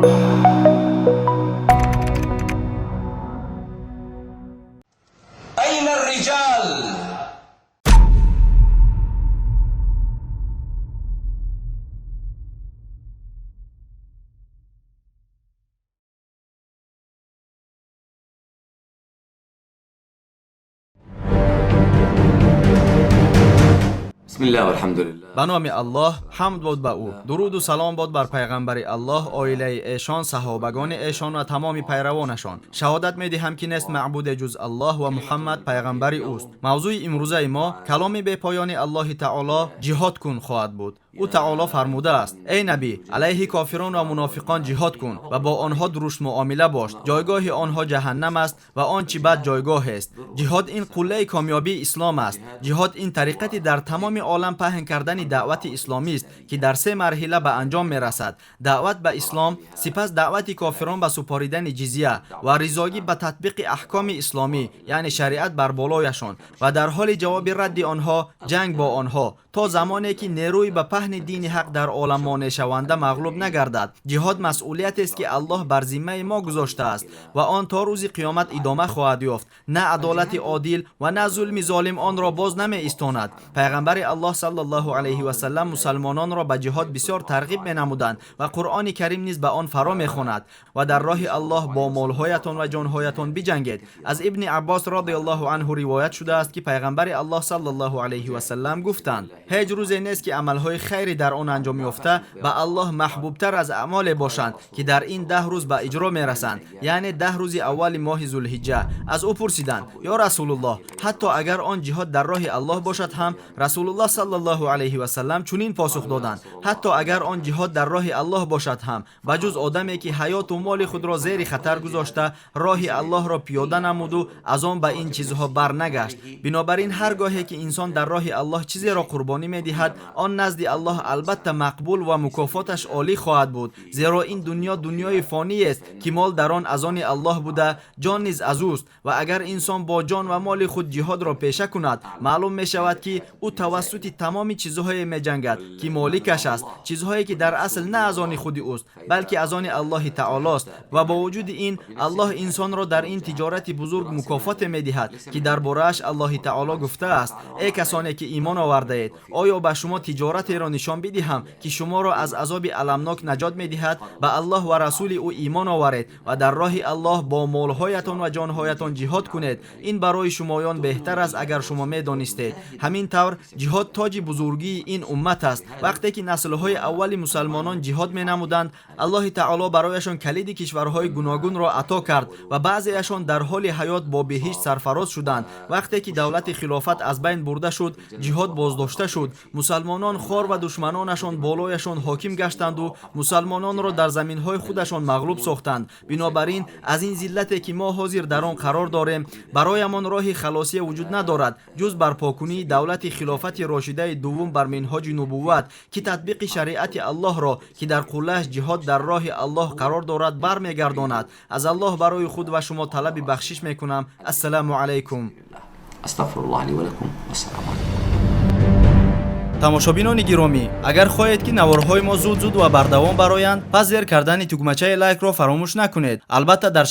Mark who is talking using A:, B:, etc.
A: أين الرجال؟
B: بسم الله والحمد لله.
C: به نام الله، حمد باد به او. درود و سلام باد بر پیغمبر الله، عائله ایشان، صحابگان ایشان و تمام پیروانشان. شهادت می‌دهم که نیست معبود جز الله و محمد پیغمبر اوست. موضوع امروزه ما کلام به پایان الله تعالی جهاد کن خواهد بود. او تعالی فرموده است: ای نبی، علیه کافران و منافقان جهاد کن و با آنها درست معامله باش. جایگاه آنها جهنم است و آنچه بد جایگاه است. جهاد این قله کامیابی اسلام است. جهاد این طریقتی در تمام عالم پهن کردن دعوت اسلامی است که در 3 مرحله به انجام میرسد: دعوت به اسلام، سپس دعوت کافران به سپاریدن جزیه و رضایت به تطبیق احکام اسلامی یعنی شریعت بر بالایشان و در حال جواب رد آنها جنگ با آنها تا زمانی که نیروی به پهن دین حق در عالم مانع شونده مغلوب نگردد. جهاد مسئولیت است که الله بر ذمه ما گذاشته است و آن تا روز قیامت ادامه خواهد یافت. نه عدالت عادل و نه ظلم ظالم آن را باز نمی ایستاند. پیغمبر الله صلی الله علیه و سلم مسلمانان را به جهاد بسیار ترغیب می نمودند و قرآن کریم نیز به آن فرا می خواند: و در راه الله با مالهایتان و جانهایتان بجنگید. از ابن عباس رضی الله عنه روایت شده است که پیغمبر الله صلی الله علیه و سلم گفتند: هیچ روزی نیست که عملهای خیری در آن انجام یافته به الله محبوب تر از اعمال باشند که در این 10 روز به اجرا می رسند، یعنی 10 روز اول ماه ذوالحجه. از او پرسیدند: یا رسول الله، حتی اگر آن جهاد در راه الله باشد هم؟ رسول الله صلی الله علیه و سلم چنین پاسخ دادند: حتی اگر آن جهاد در راه الله باشد هم، بجز آدمی که حیات و مال خود را زیر خطر گذاشته راه الله را پیاده نمود و از آن به این چیزها برنگشت. بنابراین هرگاهی که انسان در راه الله چیزی را قربانی می‌دهد، آن نزد الله البته مقبول و مکافاتش عالی خواهد بود، زیرا این دنیا دنیای فانی است که مال در آن از آن الله بوده، جان نیز از اوست. و اگر انسان با جان و مال خود جهاد را پیشه کند، معلوم می شود که او توسط تمام چیزهای می جنگد که مالکش است، چیزهایی که در اصل نه از آن خود اوست بلکه از آن الله تعالی است. و با وجود این الله انسان را در این تجارت بزرگ مکافات می دهد که درباره‌اش الله تعالی گفته است: ای کسانی که ایمان آورده اید، آیا به شما تجارتی را نشان بدهم که شما را از عذاب المناک نجات می دهد؟ به الله و رسول او ایمان آورید و در راه الله با مالهایتان و جانهایتان جهاد کنید. این برای شمایان بهتر است اگر شما می دانستید. همین طور جهاد تاج بزرگی این امت است. وقتی که نسل‌های اول مسلمانان جهاد می نمودند، الله تعالی برایشان کلید کشورهای گوناگون را عطا کرد و بعضیشان در حال حیات با بهشت سرفراز شدند. وقتی که دولت خلافت از بین برده شد، جهاد بازداشته شد. مسلمانان خوار و دشمنانشان بالایشان حاکم گشتند و مسلمانان را در زمینهای خودشان مغلوب ساختند. بنابراین از این ذلتی که ما حاضر در آن قرار داریم، برایمان راه خلاصی وجود ندارد جز برپاکنی دولت خلافت راشده دوم بر منهاج نبوت که تطبیق شریعت الله را که در قله‌اش جهاد در راه الله قرار دارد برمیگرداند. از الله برای خود و شما طلب بخشش میکنم. السلام علیکم.
B: استغفر الله لی و لکم و السلام علیکم.
C: тамошобинони гиромӣ, агар хоҳед ки наворҳои мо зуд-зуд ва бардавом бароянд, пас зер кардани тугмачаи лайкро фаромӯш накунед. албатта дар